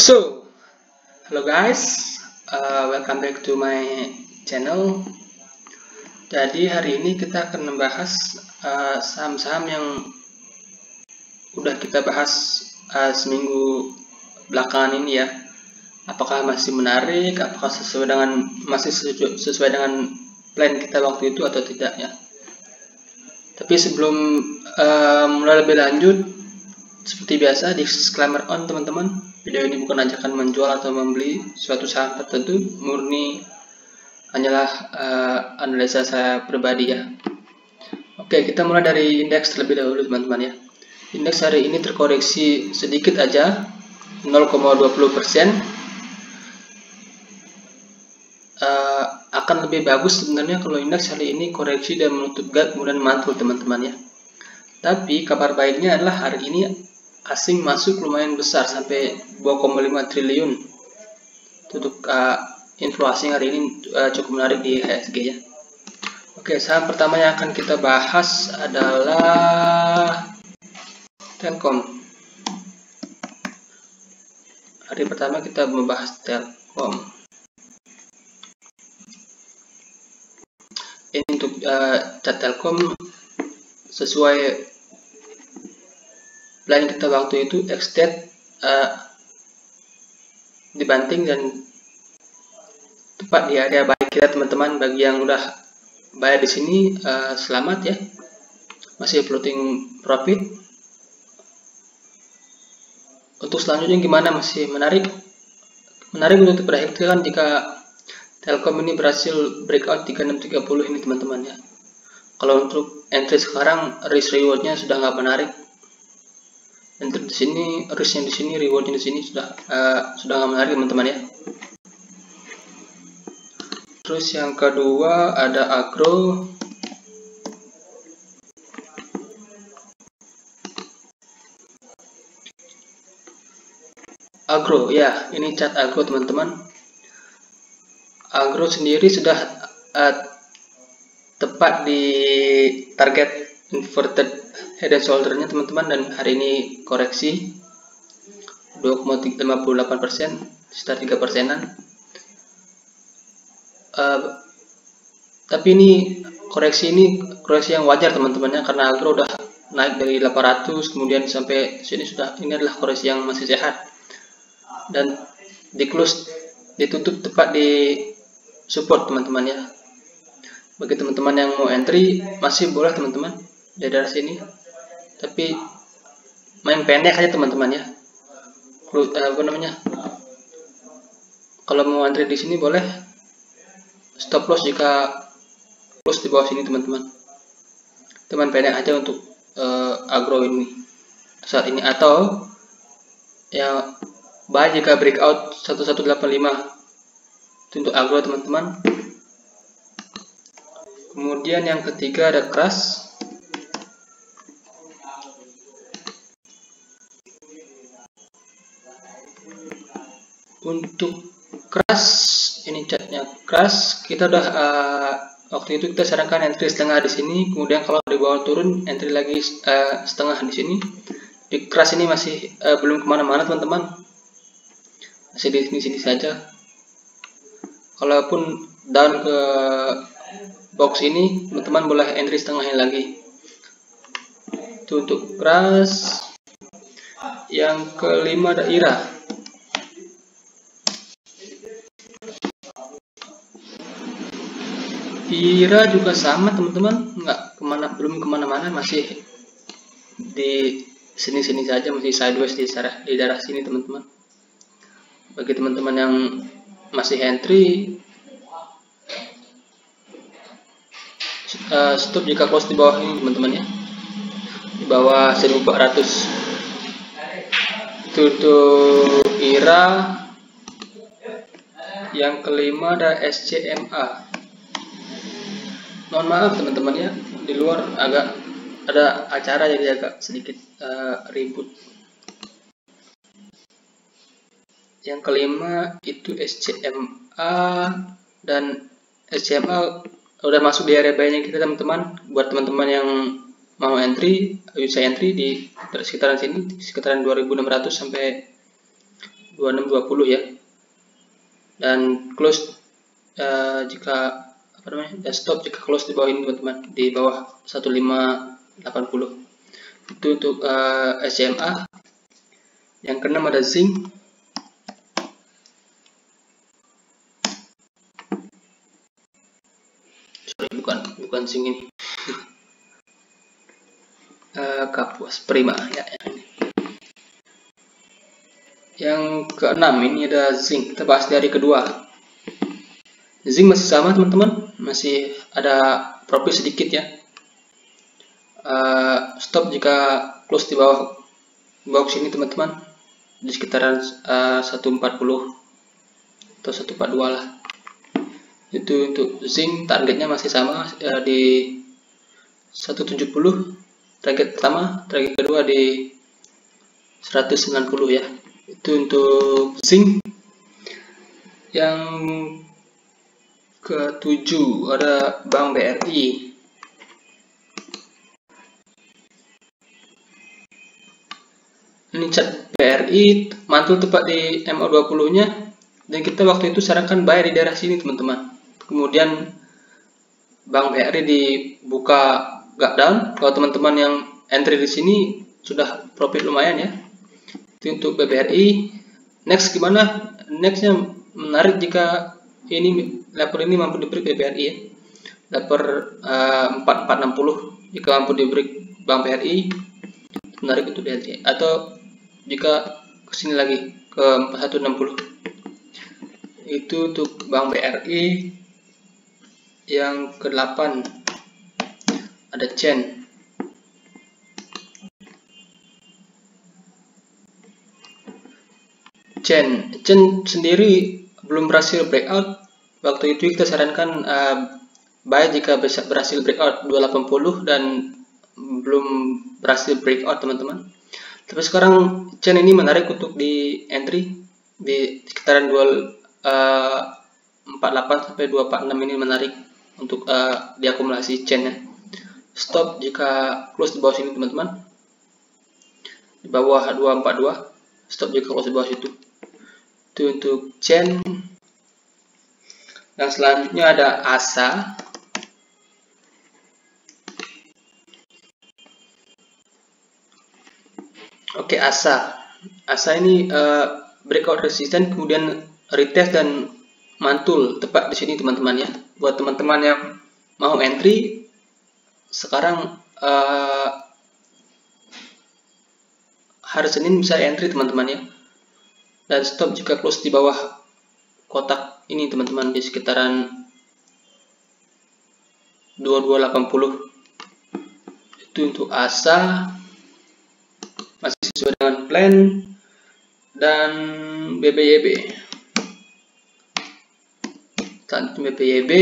So, hello guys, welcome back to my channel. Jadi hari ini kita akan membahas saham-saham yang udah kita bahas seminggu belakangan ini ya. Apakah masih menarik? Apakah masih sesuai dengan plan kita waktu itu atau tidak ya? Tapi sebelum mulai lebih lanjut, seperti biasa disclaimer on teman-teman, video ini bukan ajakan menjual atau membeli suatu saham tertentu, murni hanyalah analisa saya pribadi ya. Oke, kita mulai dari indeks terlebih dahulu teman-teman ya. Indeks hari ini terkoreksi sedikit aja, 0,20%. Akan lebih bagus sebenarnya kalau indeks hari ini koreksi dan menutup gap kemudian mantul teman-teman ya. Tapi kabar baiknya adalah hari ini asing masuk lumayan besar sampai 2,5 triliun. Untuk inflow asing hari ini cukup menarik di IHSG ya. Oke, saham pertama yang akan kita bahas adalah Telkom. Hari pertama kita membahas Telkom. Ini untuk chart Telkom sesuai plan kita waktu itu extend dibanting dan tepat di area buy kita teman-teman. Bagi yang udah buy di sini selamat ya, masih floating profit. Untuk selanjutnya gimana, masih menarik untuk diperhatikan jika Telkom ini berhasil breakout 3630 ini teman-teman ya. Kalau untuk entry sekarang risk rewardnya sudah nggak menarik. Entry di sini, risknya di sini, rewardnya di sini sudah nggak menarik teman-teman ya. Terus yang kedua ada Agro. Agro ya, ini chart Agro teman-teman. Agro sendiri sudah tepat di target inverted head and shoulder-nya teman-teman, dan hari ini koreksi 2,58%, sekitar 3%. Tapi ini koreksi yang wajar teman-teman ya, karena Agro udah naik dari 800 kemudian sampai sini ini adalah koreksi yang masih sehat, dan ditutup tepat di support teman-teman ya. Bagi teman-teman yang mau entry masih boleh teman-teman di daerah sini, tapi main pendek aja teman-teman ya. Kalau mau entry di sini boleh, stop loss jika close di bawah sini teman-teman. Teman pendek aja untuk Agro ini saat ini, atau ya buy jika breakout 1185 untuk Agro teman-teman. Kemudian yang ketiga ada Crush. Untuk Crush, ini chartnya Crush, kita udah waktu itu kita sarankan entry setengah di sini, kemudian kalau di bawah turun entry lagi setengah di sini. Di Crush ini masih belum kemana-mana teman-teman, masih di sini saja. Kalaupun down ke box ini, teman-teman boleh entry setengahnya lagi. Itu untuk Crush. Yang kelima ada IRA. IRA juga sama teman-teman, belum kemana-mana, masih di sini saja, masih sideways di daerah sini teman-teman. Bagi teman-teman yang masih entry, stop jika close di bawah ini teman-teman ya, di bawah 1400. Itu untuk IRA. Yang kelima ada SCMA. Mohon maaf teman-teman ya, di luar agak ada acara jadi agak sedikit ribut. Yang kelima itu SCMA, dan SCMA udah masuk di area buy-nya kita teman-teman. Buat teman-teman yang mau entry, bisa entry di sekitaran sini, sekitaran 2600 sampai 2620 ya, dan close jika dan stop jika close di bawah ini teman-teman, di bawah 1580. Itu untuk SMA. Yang keenam ada zinc. Sorry, bukan zinc ini. Kapuas prima ya, ini. Yang keenam ini ada zinc. Kita bahas dari kedua. Zinc masih sama teman-teman, masih ada profit sedikit ya. Stop jika close di bawah box ini teman-teman, di sekitaran 140 atau 142 lah. Itu untuk zinc, targetnya masih sama di 170 target pertama, target kedua di 190 ya. Itu untuk zinc. Yang ketujuh ada Bank BRI. Ini chart BRI mantul tepat di MA20 nya, dan kita waktu itu sarankan buy di daerah sini teman-teman. Kemudian Bank BRI dibuka gap down. Kalau teman-teman yang entry di sini sudah profit lumayan ya. Itu untuk BBRI. Next gimana? Nextnya menarik jika ini level ini mampu di break BBRI ya. Level 4460 jika mampu di break Bank BRI, menarik untuk BRI. Atau jika kesini lagi ke 4160, itu untuk Bank BRI. Yang ke-8 ada Chen. Chen sendiri belum berhasil breakout. Waktu itu kita sarankan buy jika berhasil breakout 280 dan belum berhasil breakout teman-teman. Tapi sekarang Chen ini menarik untuk di entry di sekitaran 248 sampai 246 ini menarik untuk diakumulasi Chen ya. Stop jika close di bawah sini teman-teman, di bawah 242. Stop jika close di bawah situ. Itu untuk Chen. Yang selanjutnya ada ASA. Oke, ASA ini breakout resisten, kemudian retest dan mantul tepat di sini teman-teman ya. Buat teman-teman yang mau entry sekarang hari Senin bisa entry teman-teman ya. Dan stop jika close di bawah kotak ini teman-teman, di sekitaran 2280. Itu untuk ASA, masih sesuai dengan plan. Dan BBYB, BBYB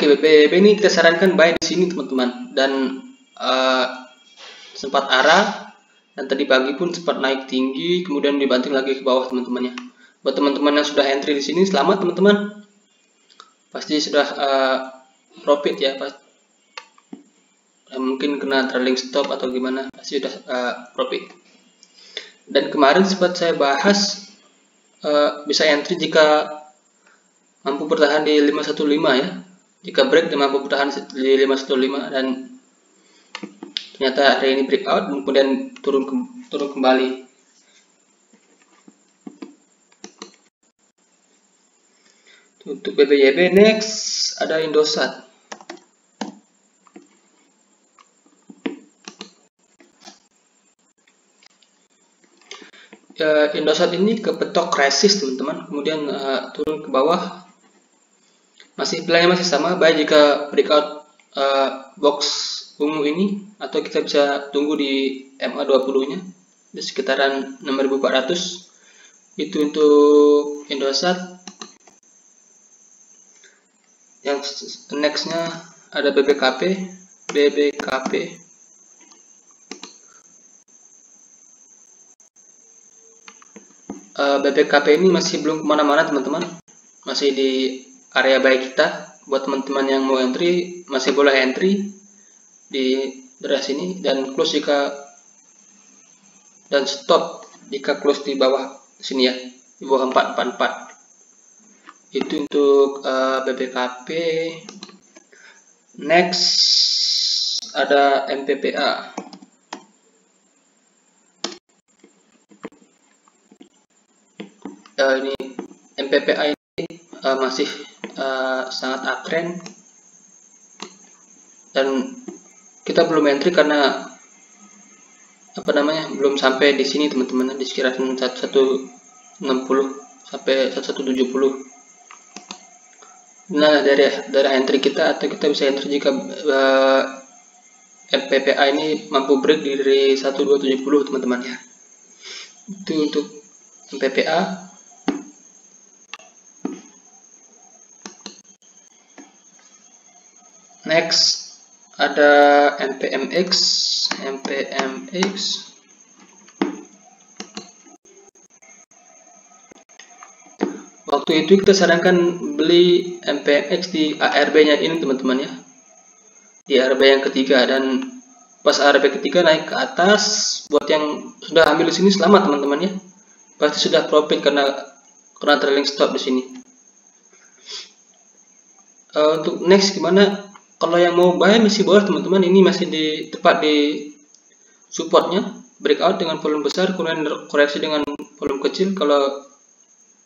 Oke, BBYB ini kita sarankan buy di sini teman-teman, dan sempat arah, dan tadi pagi pun sempat naik tinggi, kemudian dibanting lagi ke bawah teman-temannya. Buat teman-teman yang sudah entry di sini, selamat teman-teman, pasti sudah profit ya. Mungkin kena trailing stop atau gimana, pasti sudah profit. Dan kemarin sempat saya bahas bisa entry jika mampu bertahan di 515 ya. Jika break dia mampu bertahan di 515, dan ternyata hari ini breakout kemudian turun kembali. Untuk BBYB next ada Indosat. Indosat ini kepetok resist teman-teman, kemudian turun ke bawah. Pilihannya masih sama, baik jika breakout box ungu ini, atau kita bisa tunggu di MA20 nya di sekitaran 6400. Itu untuk Indosat. Yang nextnya ada BBKP. BBKP ini masih belum kemana-mana teman-teman, masih di area buy kita. Buat teman-teman yang mau entry masih boleh entry, di daerah sini, dan close jika, dan stop jika close di bawah sini ya, di bawah 444. Itu untuk BBKP. Next ada MPPA. Ini MPPA ini masih sangat uptrend, dan kita belum entry karena belum sampai di sini teman-teman, di sekitaran 1160 sampai 1170. Nah, dari entry kita, atau kita bisa entry jika MPPA ini mampu break dari 1270 teman-teman ya. Itu untuk MPPA. Next ada MPMX. Waktu itu kita sarankan beli MPMX di ARB-nya ini teman-teman ya, di ARB yang ketiga, dan pas ARB ketiga naik ke atas, buat yang sudah ambil di sini selamat teman-teman ya, pasti sudah profit karena trailing stop di sini. Untuk next gimana? Kalau yang mau buy masih boleh teman-teman, ini masih tepat di supportnya, breakout dengan volume besar, kemudian koreksi dengan volume kecil. Kalau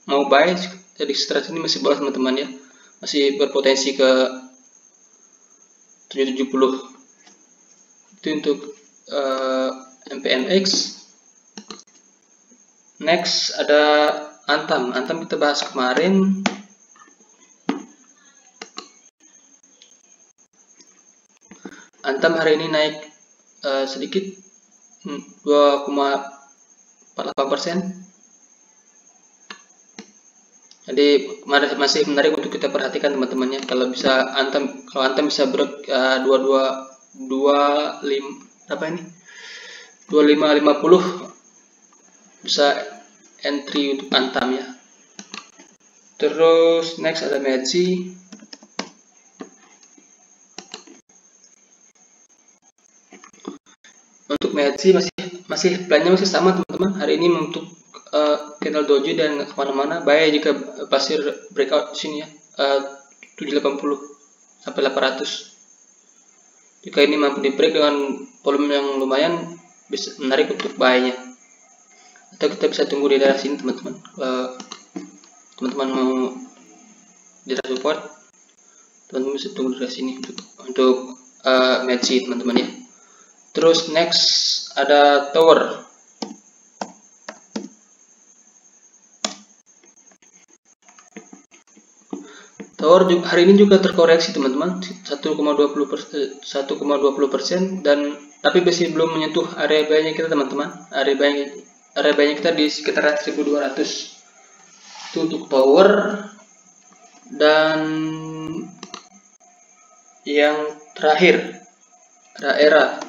mau buy jadi setelah ini masih boleh teman-teman ya, masih berpotensi ke 770. Itu untuk MPMX. Next ada Antam kita bahas kemarin. Antam hari ini naik sedikit, 2,48%. Jadi masih menarik untuk kita perhatikan teman-teman ya. Kalau Antam bisa break 2550 bisa entry untuk Antam ya. Terus next ada Medzi. Untuk Medzi masih plannya masih sama teman-teman. Hari ini untuk candle doji dan kemana-mana, baik jika pasir breakout di sini ya, 780 sampai 800. Jika ini mampu di break dengan volume yang lumayan, bisa menarik untuk buy-nya. Atau kita bisa tunggu di daerah sini teman-teman. Teman-teman mau di daerah support, teman-teman bisa tunggu di daerah sini untuk Medzi teman-teman ya. Terus next ada Tower. Tower hari ini juga terkoreksi teman-teman, 1,20%, dan tapi masih belum menyentuh area buy-nya kita teman-teman. Area buy-nya kita di sekitar 1200. Itu untuk Tower. Dan yang terakhir ada ERA.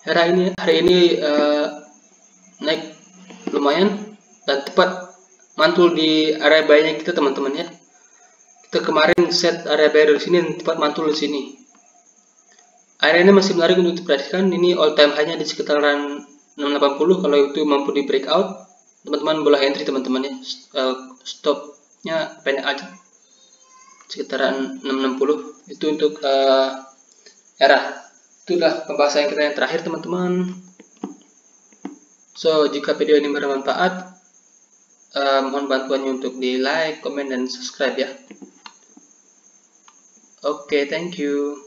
ERA ini hari ini naik lumayan dan tepat mantul di area buy-nya kita teman-teman ya. Kita kemarin set area buy dari sini dan tepat mantul di sini. Area ini masih menarik untuk diperhatikan. Ini all time high-nya di sekitaran 680. Kalau itu mampu di breakout, teman-teman boleh entry teman-teman ya. Stopnya pendek aja, sekitaran 660. Itu untuk ERA. Itulah pembahasan kita yang terakhir teman-teman. So, jika video ini bermanfaat, mohon bantuannya untuk di like, komen, dan subscribe ya. Oke, thank you.